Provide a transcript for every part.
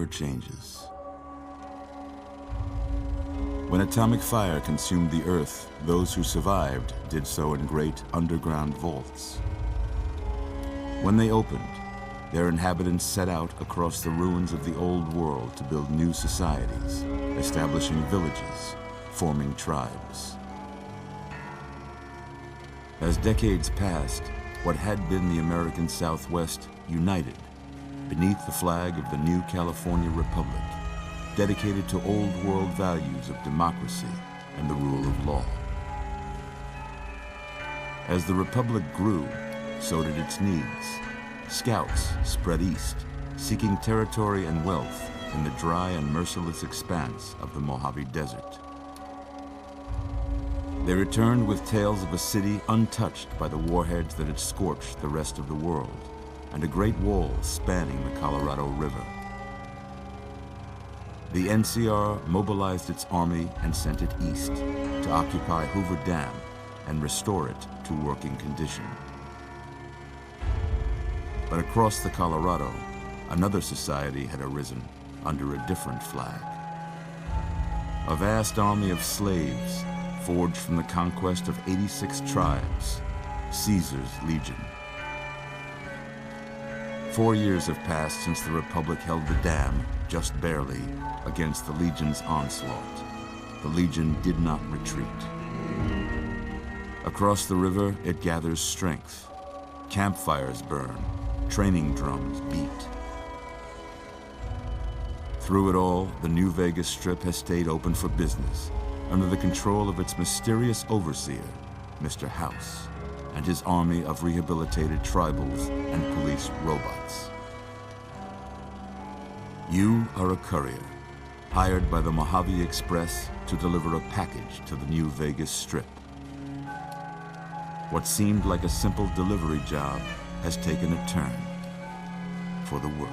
never changes. When atomic fire consumed the Earth, those who survived did so in great underground vaults. When they opened, their inhabitants set out across the ruins of the old world to build new societies, establishing villages, forming tribes. As decades passed, what had been the American Southwest united beneath the flag of the new California Republic, dedicated to old world values of democracy and the rule of law. As the Republic grew, so did its needs. Scouts spread east, seeking territory and wealth in the dry and merciless expanse of the Mojave Desert. They returned with tales of a city untouched by the warheads that had scorched the rest of the world, and a great wall spanning the Colorado River. The NCR mobilized its army and sent it east to occupy Hoover Dam and restore it to working condition. But across the Colorado, another society had arisen under a different flag. A vast army of slaves forged from the conquest of 86 tribes, Caesar's Legion. 4 years have passed since the Republic held the dam, just barely, against the Legion's onslaught. The Legion did not retreat. Across the river, it gathers strength. Campfires burn, training drums beat. Through it all, the New Vegas Strip has stayed open for business, under the control of its mysterious overseer, Mr. House, and his army of rehabilitated tribals and police robots. You are a courier, hired by the Mojave Express to deliver a package to the New Vegas Strip. What seemed like a simple delivery job has taken a turn for the worse.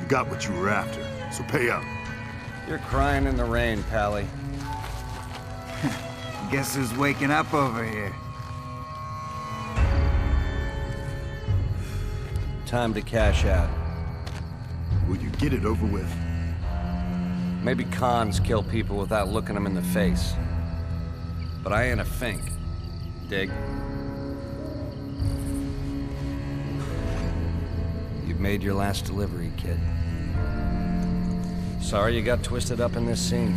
You got what you were after, so pay up. You're crying in the rain, Pally. Guess who's waking up over here? Time to cash out. Will you get it over with? Maybe cons kill people without looking them in the face. But I ain't a fink. Dig? You've made your last delivery, kid. Sorry you got twisted up in this scene.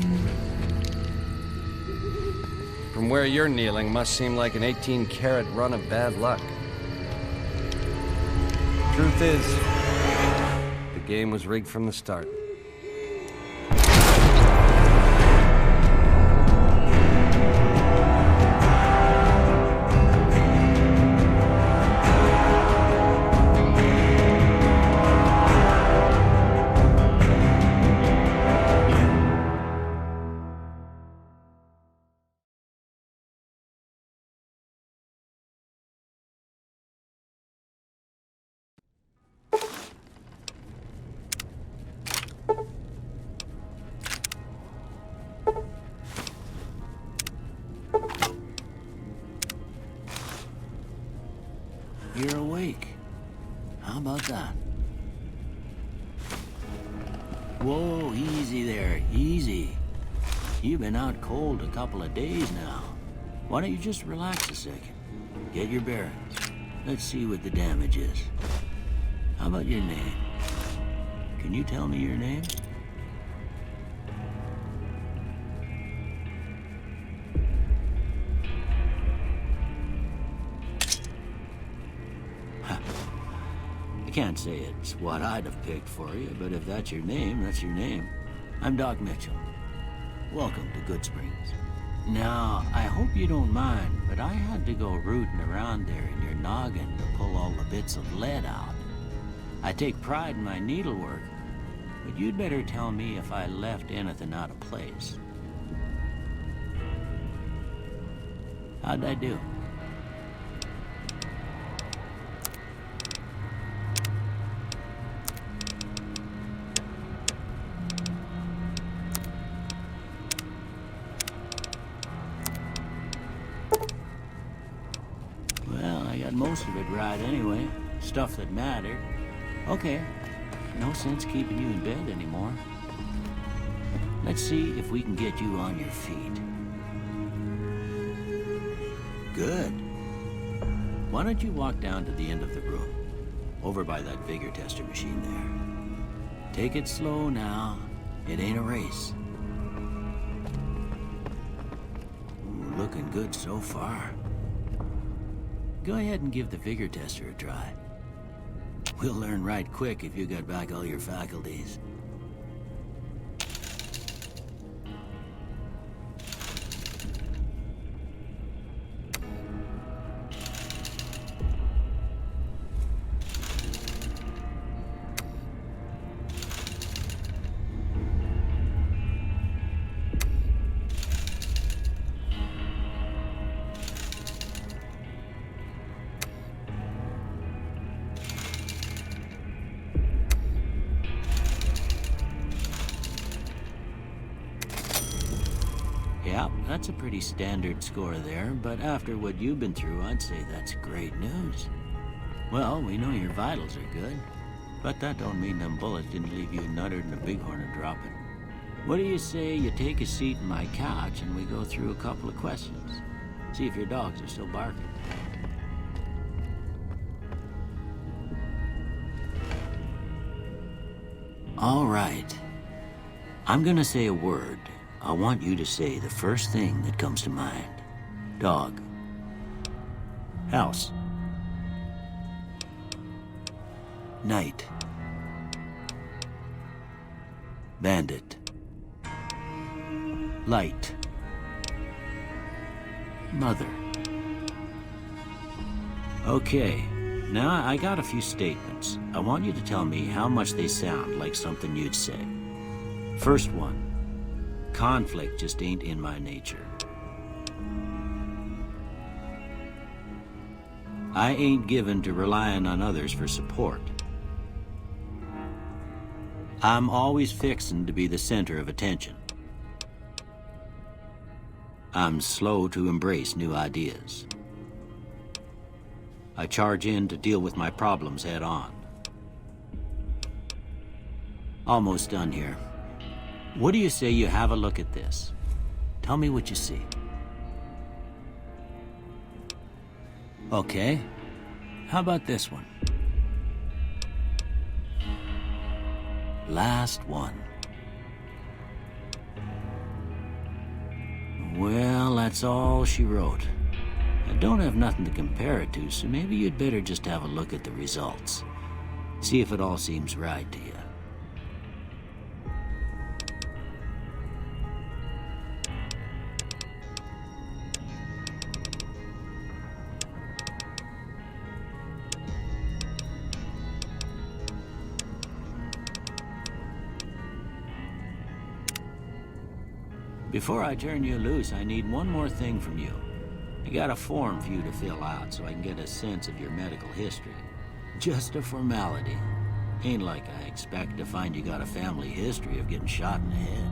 From where you're kneeling must seem like an 18-carat run of bad luck. Truth is, the game was rigged from the start. You're awake. How about that? Whoa, easy there, easy. You've been out cold a couple of days now. Why don't you just relax a second? Get your bearings. Let's see what the damage is. How about your name? Can you tell me your name? I can't say it's what I'd have picked for you, but if that's your name, that's your name. I'm Doc Mitchell. Welcome to Good Springs. Now, I hope you don't mind, but I had to go rooting around there in your noggin to pull all the bits of lead out. I take pride in my needlework, but you'd better tell me if I left anything out of place. How'd I do? Most of it right anyway. stuff that mattered. Okay, no sense keeping you in bed anymore. Let's see if we can get you on your feet. Good. Why don't you walk down to the end of the room, over by that vigor tester machine there. Take it slow now. It ain't a race. Ooh, looking good so far. Go ahead and give the vigor tester a try. We'll learn right quick if you got back all your faculties. Yeah, that's a pretty standard score there, but after what you've been through, I'd say that's great news. Well, we know your vitals are good, but that don't mean them bullets didn't leave you nuttered and a bighorn dropping. What do you say you take a seat in my couch and we go through a couple of questions? See if your dogs are still barking. All right. I'm gonna say a word. I want you to say the first thing that comes to mind. Dog. House. Night. Bandit. Light. Mother. Okay, now I got a few statements. I want you to tell me how much they sound like something you'd say. First one. Conflict just ain't in my nature. I ain't given to relying on others for support. I'm always fixin' to be the center of attention. I'm slow to embrace new ideas. I charge in to deal with my problems head on. Almost done here. What do you say you have a look at this? Tell me what you see. Okay. How about this one? Last one. Well, that's all she wrote. I don't have nothing to compare it to, so maybe you'd better just have a look at the results. See if it all seems right to you. Before I turn you loose, I need one more thing from you. I got a form for you to fill out so I can get a sense of your medical history. Just a formality. Ain't like I expect to find you got a family history of getting shot in the head.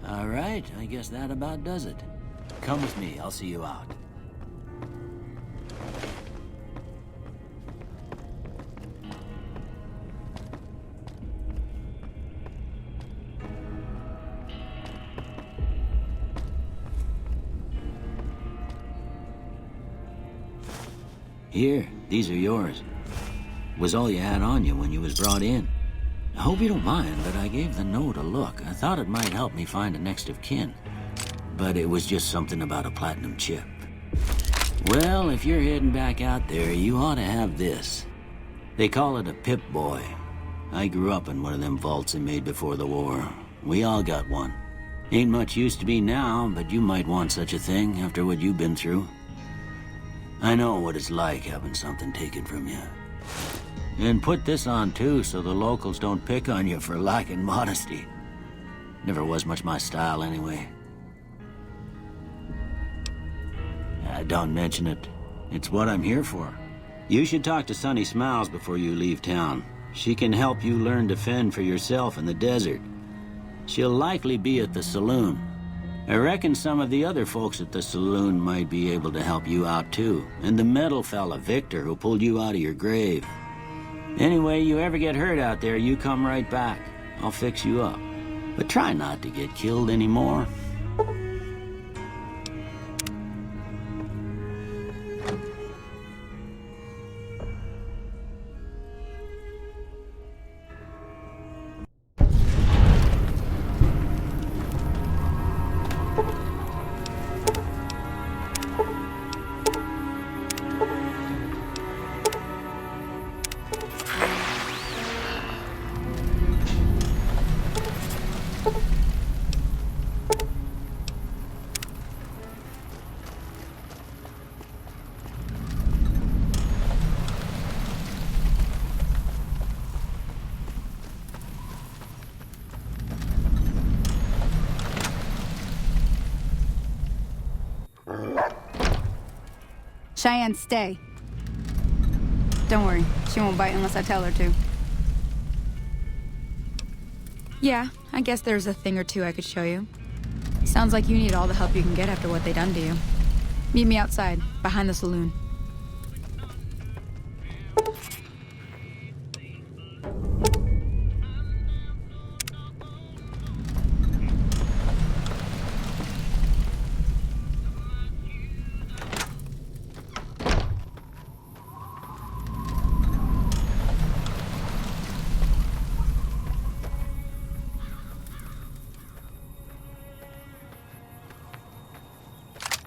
All right, I guess that about does it. Come with me, I'll see you out. Here, these are yours. Was all you had on you when you was brought in. I hope you don't mind, but I gave the note a look. I thought it might help me find a next of kin. But it was just something about a platinum chip. Well, if you're heading back out there, you ought to have this. They call it a Pip-Boy. I grew up in one of them vaults they made before the war. We all got one. Ain't much use to me now, but you might want such a thing after what you've been through. I know what it's like having something taken from you. And put this on too, so the locals don't pick on you for lacking modesty. Never was much my style anyway. Don't mention it. It's what I'm here for. You should talk to Sunny Smiles before you leave town. She can help you learn to fend for yourself in the desert. She'll likely be at the saloon. I reckon some of the other folks at the saloon might be able to help you out too. And the metal fella, Victor, who pulled you out of your grave. Anyway, you ever get hurt out there, you come right back. I'll fix you up. But try not to get killed anymore. Cheyenne, stay. Don't worry, she won't bite unless I tell her to. Yeah, I guess there's a thing or two I could show you. Sounds like you need all the help you can get after what they done to you. Meet me outside, behind the saloon.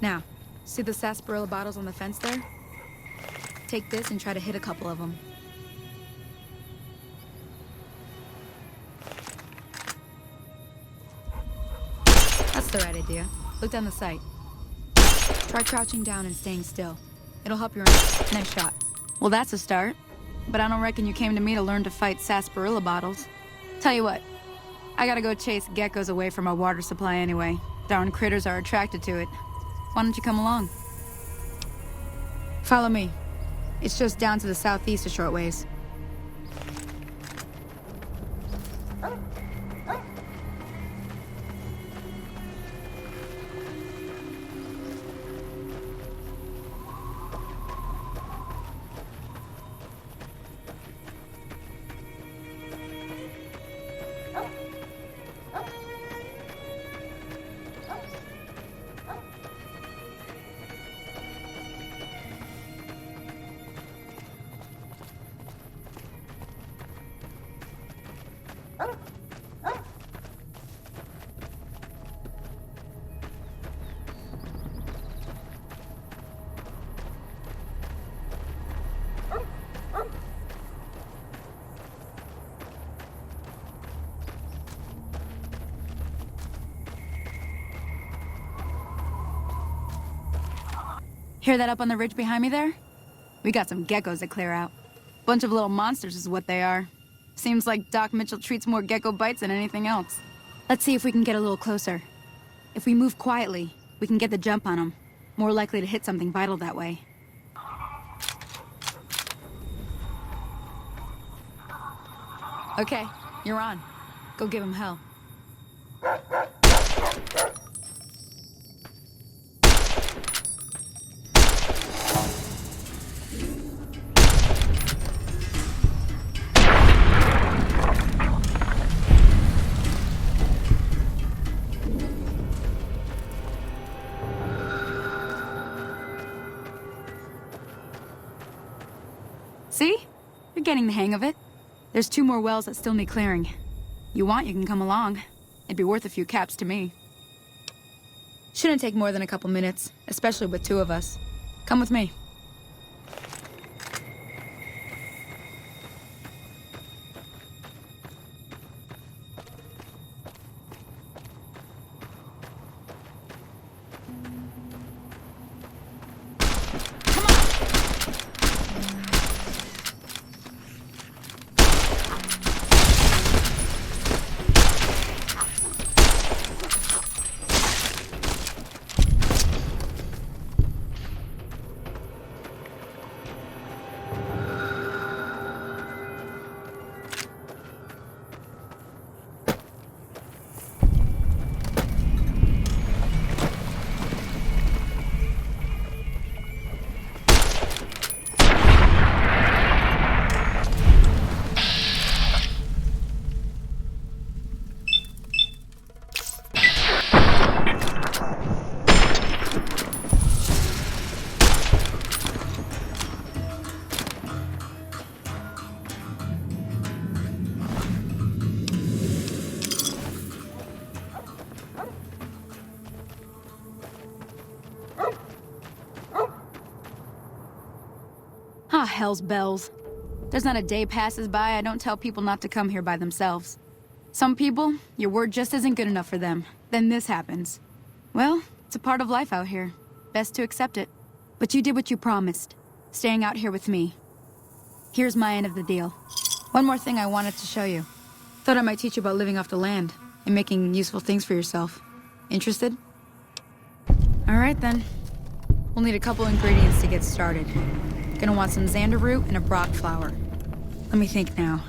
Now, see the sarsaparilla bottles on the fence there? Take this and try to hit a couple of them. That's the right idea. Look down the sight. Try crouching down and staying still. It'll help your aim. Nice shot. Well, that's a start. But I don't reckon you came to me to learn to fight sarsaparilla bottles. Tell you what, I gotta go chase geckos away from our water supply anyway. Darn critters are attracted to it. Why don't you come along? Follow me. It's just down to the southeast a short ways. Hear that up on the ridge behind me there? We got some geckos to clear out. Bunch of little monsters is what they are. Seems like Doc Mitchell treats more gecko bites than anything else. Let's see if we can get a little closer. If we move quietly, we can get the jump on them. More likely to hit something vital that way. Okay, you're on. Go give him hell. See? You're getting the hang of it. There's 2 more wells that still need clearing. You want, you can come along. It'd be worth a few caps to me. Shouldn't take more than a couple minutes, especially with 2 of us. Come with me. Ah, hell's bells. There's not a day passes by I don't tell people not to come here by themselves. Some people, your word just isn't good enough for them. Then this happens. Well, it's a part of life out here. Best to accept it. But you did what you promised, staying out here with me. Here's my end of the deal. One more thing I wanted to show you. Thought I might teach you about living off the land and making useful things for yourself. Interested? All right then. We'll need a couple ingredients to get started. Gonna want some xander root and a brock flower. Let me think now.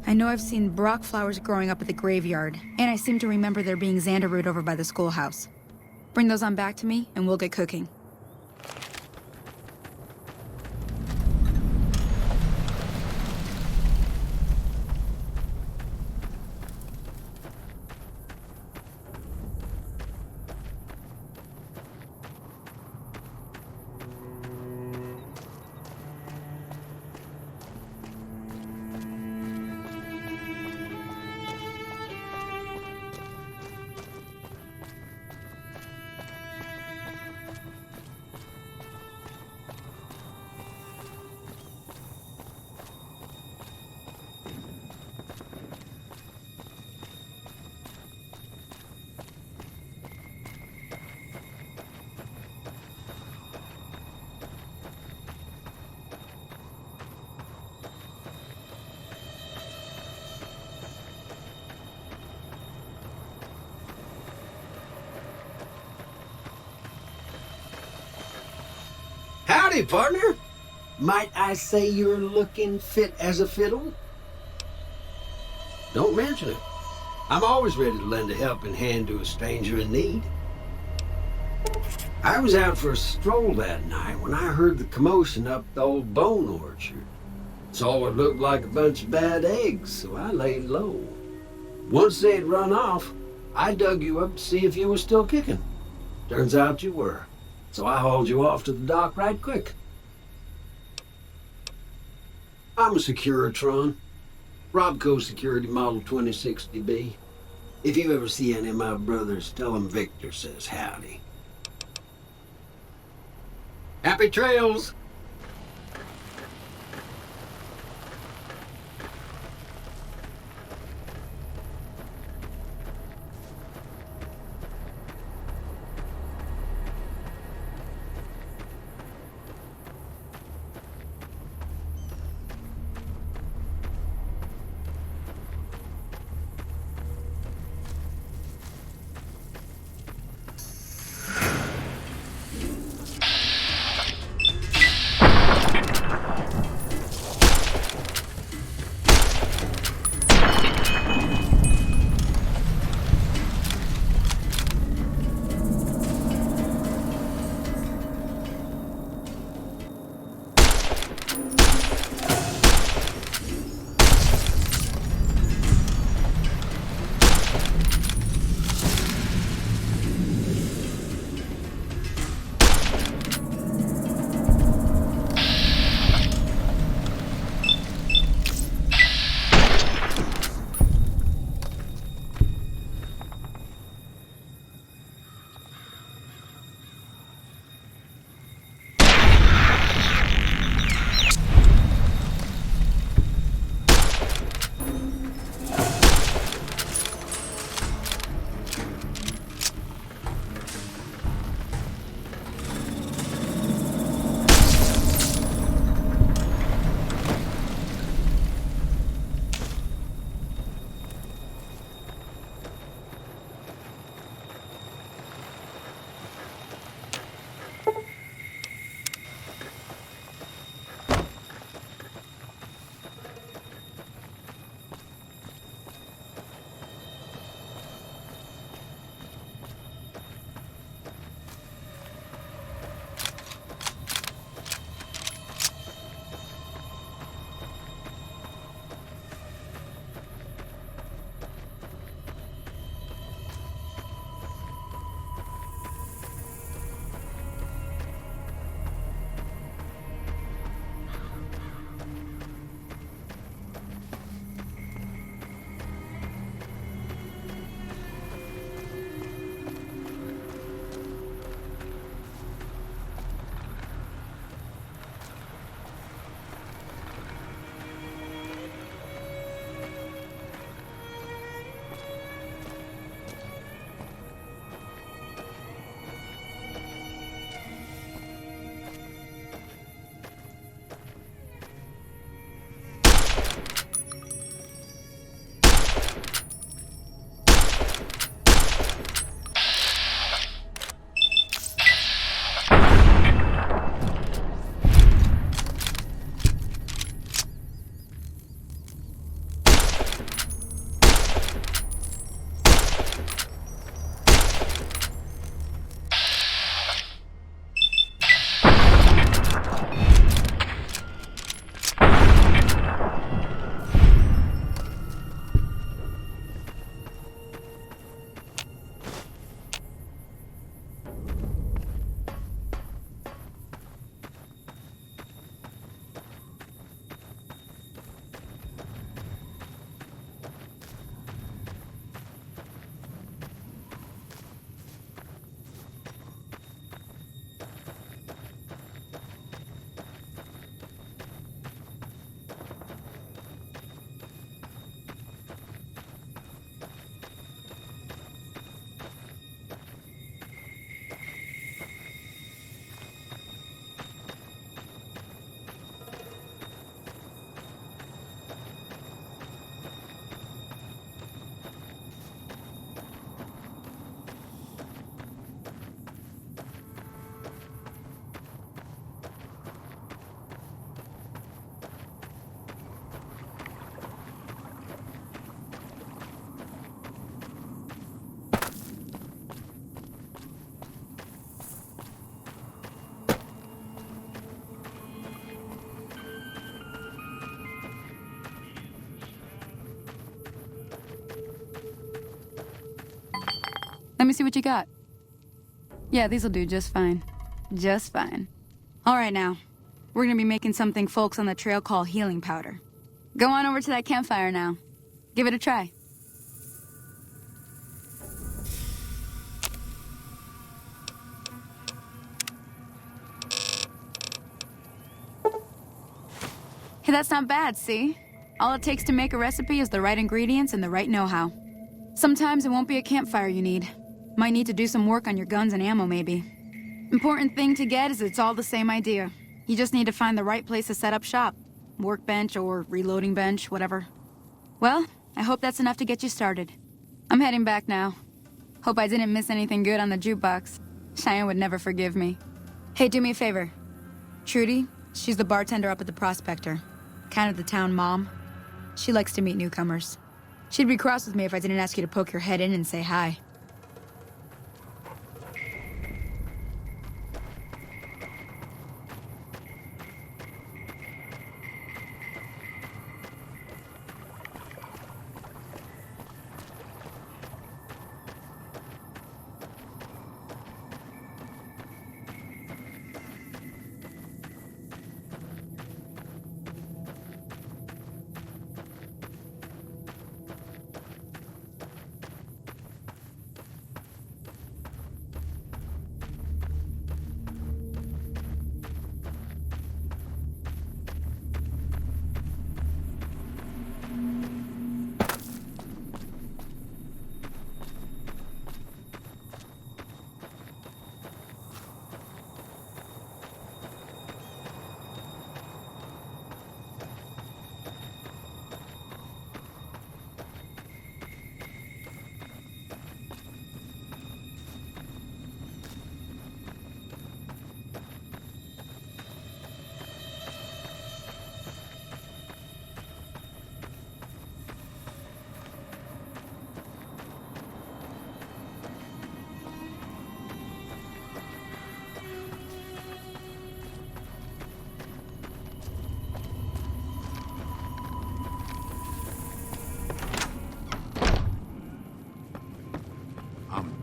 I know I've seen brock flowers growing up at the graveyard, and I seem to remember there being xander root over by the schoolhouse. Bring those on back to me, and we'll get cooking. Howdy, partner. Might I say you're looking fit as a fiddle? Don't mention it. I'm always ready to lend a helping hand to a stranger in need. I was out for a stroll that night when I heard the commotion up the old bone orchard. Saw what looked like a bunch of bad eggs, so I laid low. Once they had run off, I dug you up to see if you were still kicking. Turns out you were. So I hauled you off to the dock right quick. I'm a Securitron. Robco Security Model 2060B. If you ever see any of my brothers, tell them Victor says howdy. Happy trails! Let me see what you got. Yeah, these'll do just fine. Just fine. All right, now. We're gonna be making something folks on the trail call healing powder. Go on over to that campfire now. Give it a try. Hey, that's not bad, see? All it takes to make a recipe is the right ingredients and the right know-how. Sometimes it won't be a campfire you need. Might need to do some work on your guns and ammo, maybe. Important thing to get is it's all the same idea. You just need to find the right place to set up shop. Workbench or reloading bench, whatever. Well, I hope that's enough to get you started. I'm heading back now. Hope I didn't miss anything good on the jukebox. Cheyenne would never forgive me. Hey, do me a favor. Trudy, she's the bartender up at the Prospector. Kind of the town mom. She likes to meet newcomers. She'd be cross with me if I didn't ask you to poke your head in and say hi.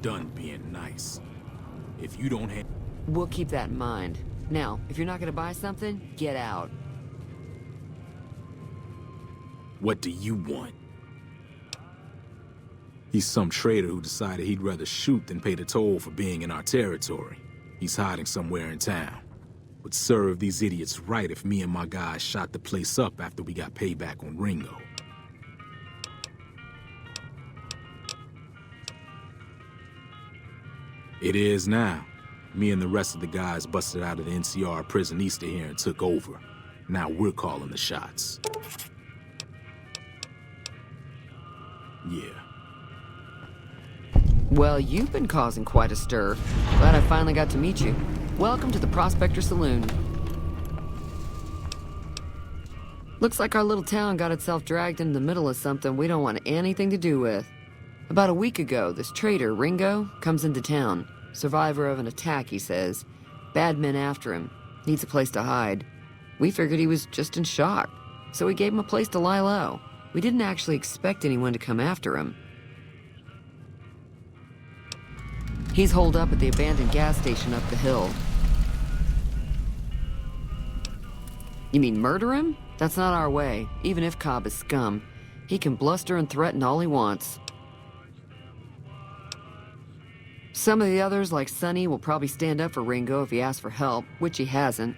Done being nice. If you don't have... We'll keep that in mind. Now, if you're not gonna buy something, get out. What do you want? He's some trader who decided he'd rather shoot than pay the toll for being in our territory. He's hiding somewhere in town. Would serve these idiots right if me and my guys shot the place up after we got payback on Ringo. It is now. Me and the rest of the guys busted out of the NCR prison east of here and took over. Now we're calling the shots. Yeah. Well, you've been causing quite a stir. Glad I finally got to meet you. Welcome to the Prospector Saloon. Looks like our little town got itself dragged into the middle of something we don't want anything to do with. About a week ago, this trader, Ringo, comes into town. Survivor of an attack, he says. Bad men after him. Needs a place to hide. We figured he was just in shock, so we gave him a place to lie low. We didn't actually expect anyone to come after him. He's holed up at the abandoned gas station up the hill. You mean murder him? That's not our way, even if Cobb is scum. He can bluster and threaten all he wants. Some of the others, like Sonny, will probably stand up for Ringo if he asks for help, which he hasn't.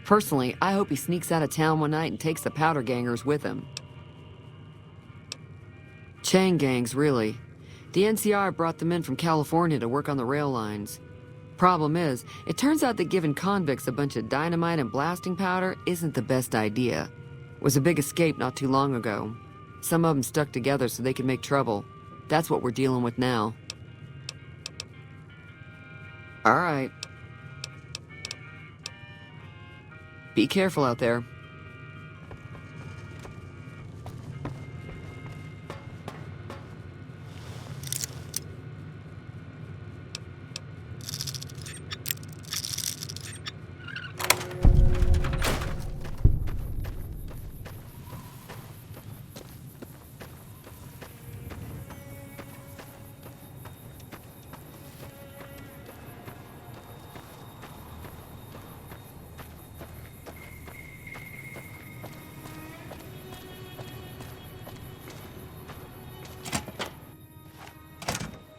Personally, I hope he sneaks out of town one night and takes the powder gangers with him. Chain gangs, really. The NCR brought them in from California to work on the rail lines. Problem is, it turns out that giving convicts a bunch of dynamite and blasting powder isn't the best idea. It was a big escape not too long ago. Some of them stuck together so they could make trouble. That's what we're dealing with now. All right. Be careful out there.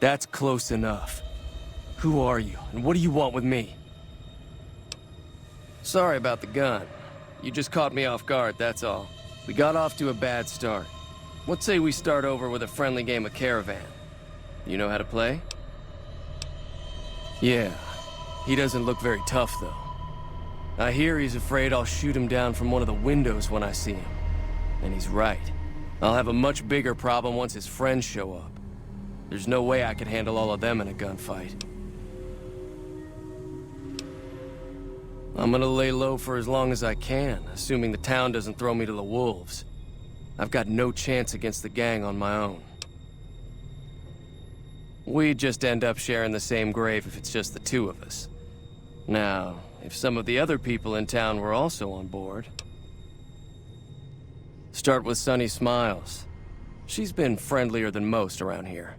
That's close enough. Who are you, and what do you want with me? Sorry about the gun. You just caught me off guard, that's all. We got off to a bad start. Let's say we start over with a friendly game of Caravan. You know how to play? Yeah. He doesn't look very tough, though. I hear he's afraid I'll shoot him down from one of the windows when I see him. And he's right. I'll have a much bigger problem once his friends show up. There's no way I could handle all of them in a gunfight. I'm gonna lay low for as long as I can, assuming the town doesn't throw me to the wolves. I've got no chance against the gang on my own. We'd just end up sharing the same grave if it's just the two of us. Now, if some of the other people in town were also on board... Start with Sunny Smiles. She's been friendlier than most around here.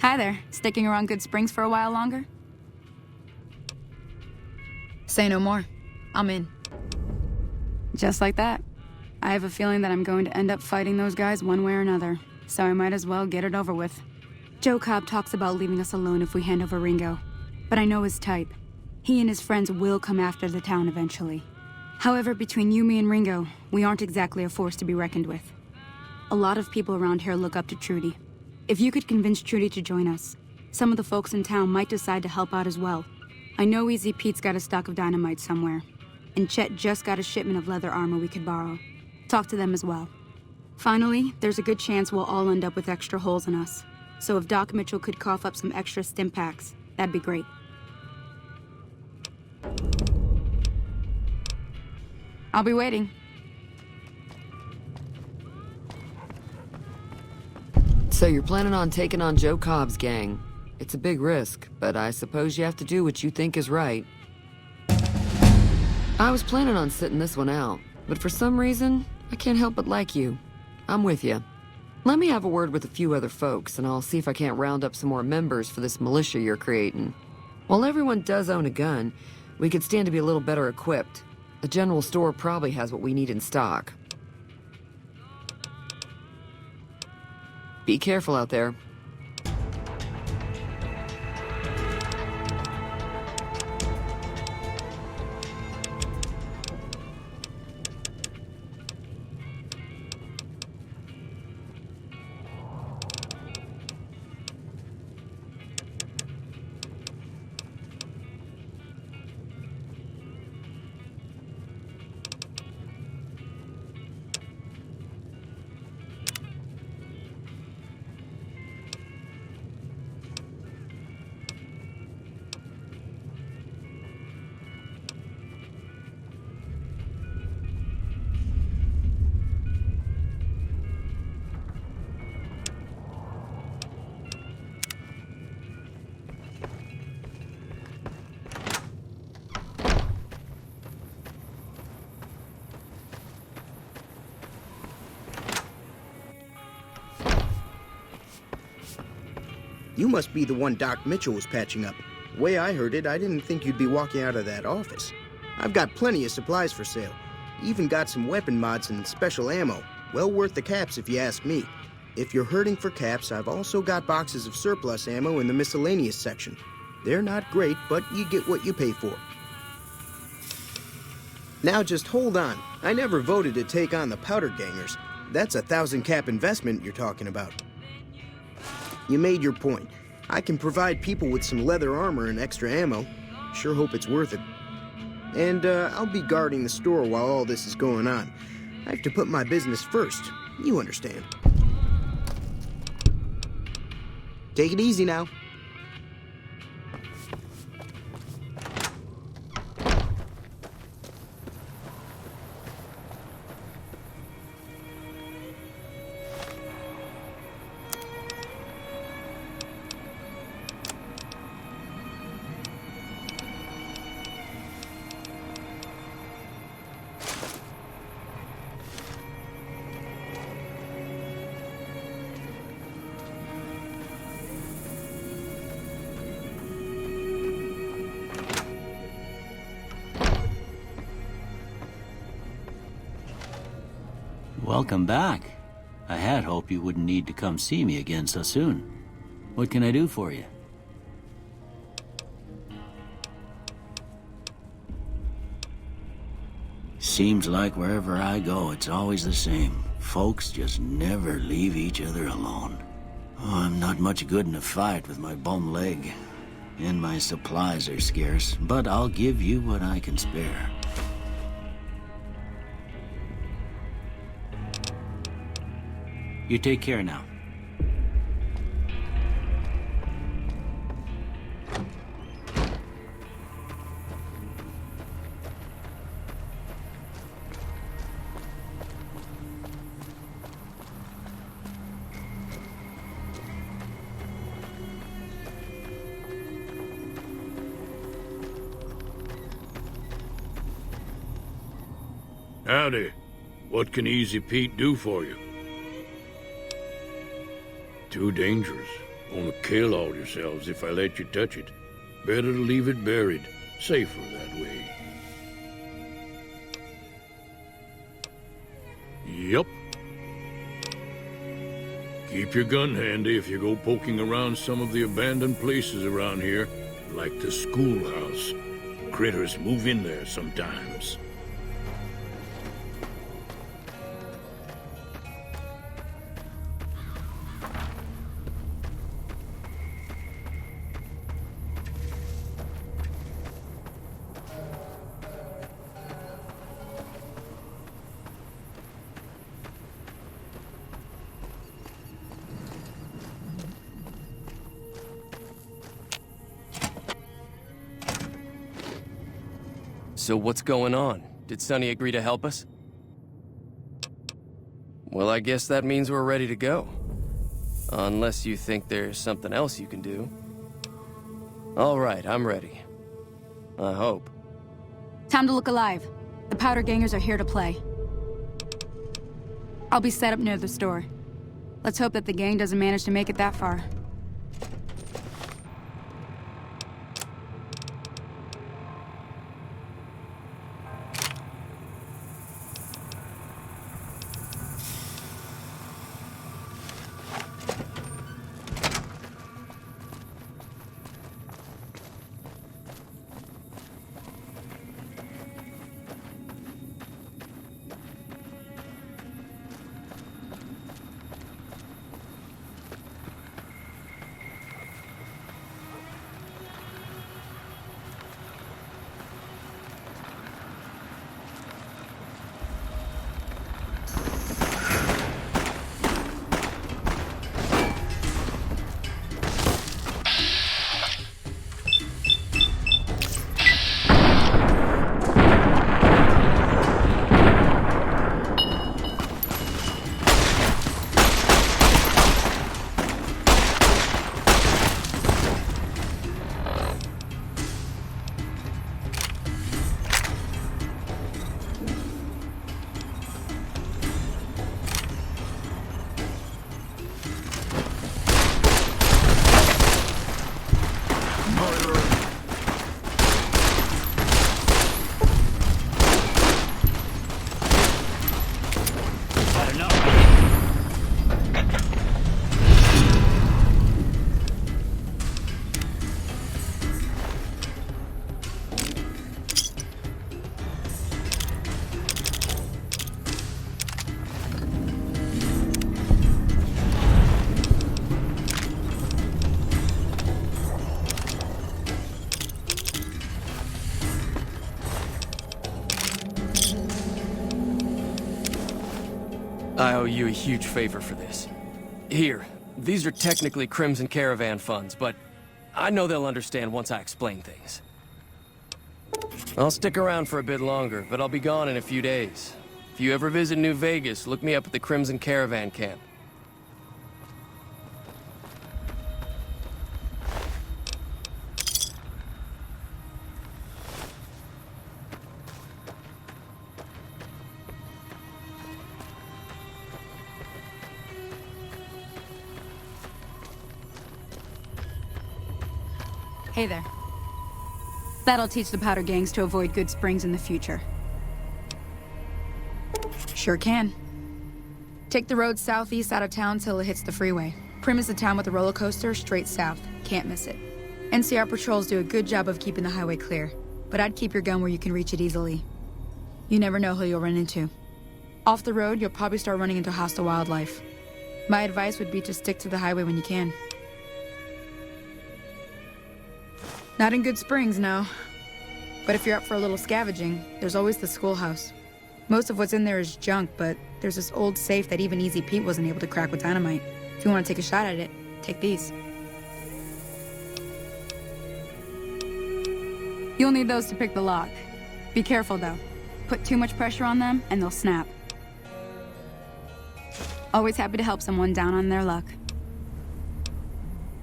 Hi there. Sticking around Good Springs for a while longer? Say no more. I'm in. Just like that. I have a feeling that I'm going to end up fighting those guys one way or another, so I might as well get it over with. Joe Cobb talks about leaving us alone if we hand over Ringo, but I know his type. He and his friends will come after the town eventually. However, between you, me, and Ringo, we aren't exactly a force to be reckoned with. A lot of people around here look up to Trudy. If you could convince Trudy to join us, some of the folks in town might decide to help out as well. I know Easy Pete's got a stock of dynamite somewhere, and Chet just got a shipment of leather armor we could borrow. Talk to them as well. Finally, there's a good chance we'll all end up with extra holes in us. So if Doc Mitchell could cough up some extra stim packs, that'd be great. I'll be waiting. So you're planning on taking on Joe Cobb's gang. It's a big risk, but I suppose you have to do what you think is right. I was planning on sitting this one out, but for some reason, I can't help but like you. I'm with you. Let me have a word with a few other folks, and I'll see if I can't round up some more members for this militia you're creating. While everyone does own a gun, we could stand to be a little better equipped. The general store probably has what we need in stock. Be careful out there. You must be the one Doc Mitchell was patching up. The way I heard it, I didn't think you'd be walking out of that office. I've got plenty of supplies for sale. Even got some weapon mods and special ammo. Well worth the caps if you ask me. If you're hurting for caps, I've also got boxes of surplus ammo in the miscellaneous section. They're not great, but you get what you pay for. Now just hold on. I never voted to take on the Powder Gangers. That's a 1,000 cap investment you're talking about. You made your point. I can provide people with some leather armor and extra ammo. Sure hope it's worth it. And I'll be guarding the store while all this is going on. I have to put my business first. You understand. Take it easy now. Welcome back. I had hoped you wouldn't need to come see me again so soon. What can I do for you? Seems like wherever I go, it's always the same. Folks just never leave each other alone. Oh, I'm not much good in a fight with my bum leg. And my supplies are scarce, but I'll give you what I can spare. You take care now. Howdy. What can Easy Pete do for you? Too dangerous. Gonna kill all yourselves if I let you touch it. Better to leave it buried. Safer that way. Yup. Keep your gun handy if you go poking around some of the abandoned places around here, like the schoolhouse. Critters move in there sometimes. So what's going on? Did Sonny agree to help us? Well, I guess that means we're ready to go. Unless you think there's something else you can do. All right, I'm ready. I hope. Time to look alive. The Powder Gangers are here to play. I'll be set up near the store. Let's hope that the gang doesn't manage to make it that far. I owe you a huge favor for this. Here, these are technically Crimson Caravan funds, but I know they'll understand once I explain things. I'll stick around for a bit longer, but I'll be gone in a few days. If you ever visit New Vegas, look me up at the Crimson Caravan camp. Hey there. That'll teach the Powder Gangs to avoid Good Springs in the future. Sure can. Take the road southeast out of town till it hits the freeway. Prim is the town with a roller coaster straight south. Can't miss it. NCR patrols do a good job of keeping the highway clear, but I'd keep your gun where you can reach it easily. You never know who you'll run into. Off the road, you'll probably start running into hostile wildlife. My advice would be to stick to the highway when you can. Not in Good Springs, no. But if you're up for a little scavenging, there's always the schoolhouse. Most of what's in there is junk, but there's this old safe that even Easy Pete wasn't able to crack with dynamite. If you want to take a shot at it, take these. You'll need those to pick the lock. Be careful, though. Put too much pressure on them, and they'll snap. Always happy to help someone down on their luck.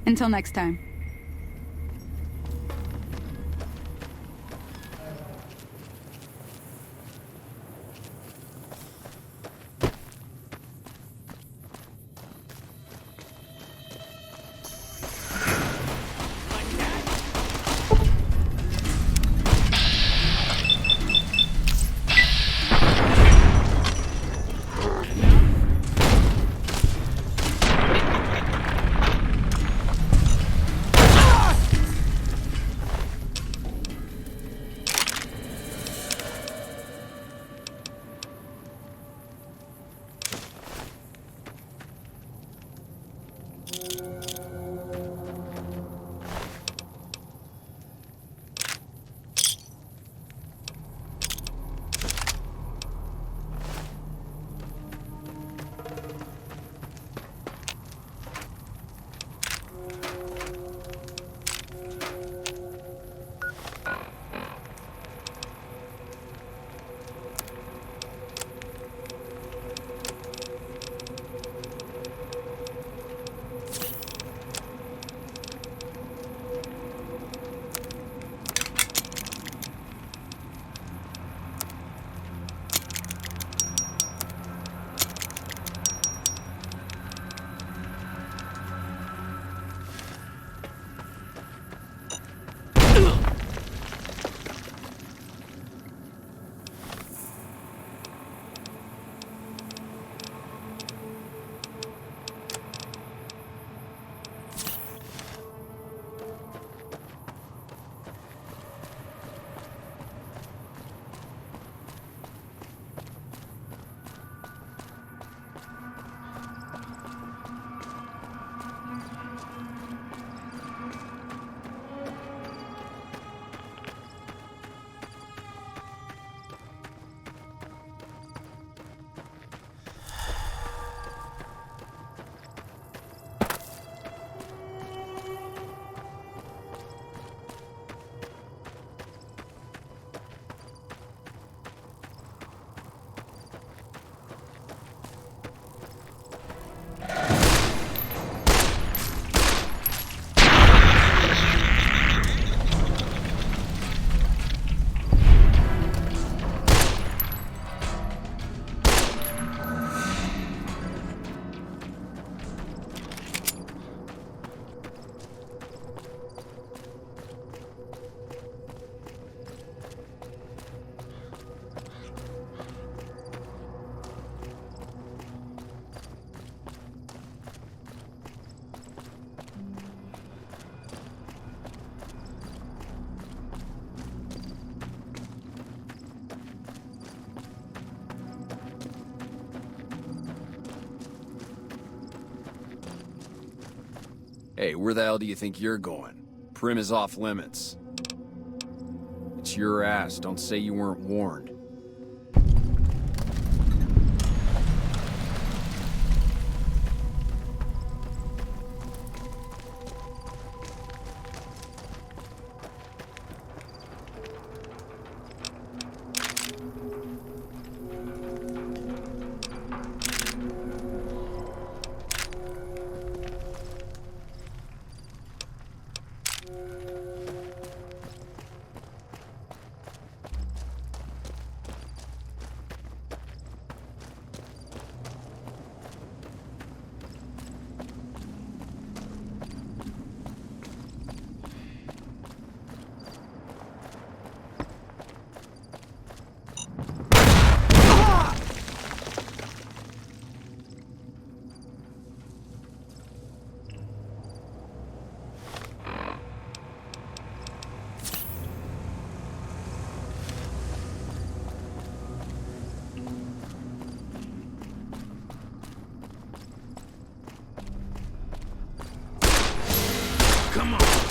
Until next time. Hey, where the hell do you think you're going? Prim is off limits. It's your ass. Don't say you weren't warned. Come on.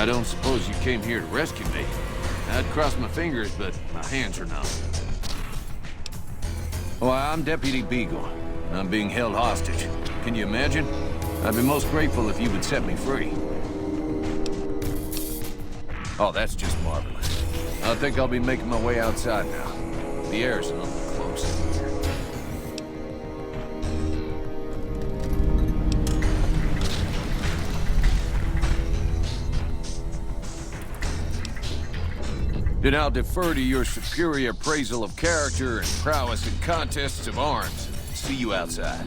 I don't suppose you came here to rescue me. I'd cross my fingers, but my hands are numb. Well, I'm Deputy Beagle. I'm being held hostage. Can you imagine? I'd be most grateful if you would set me free. Oh, that's just marvelous. I think I'll be making my way outside now. The air's a little close in here. Then I'll defer to your superior appraisal of character and prowess in contests of arms. See you outside.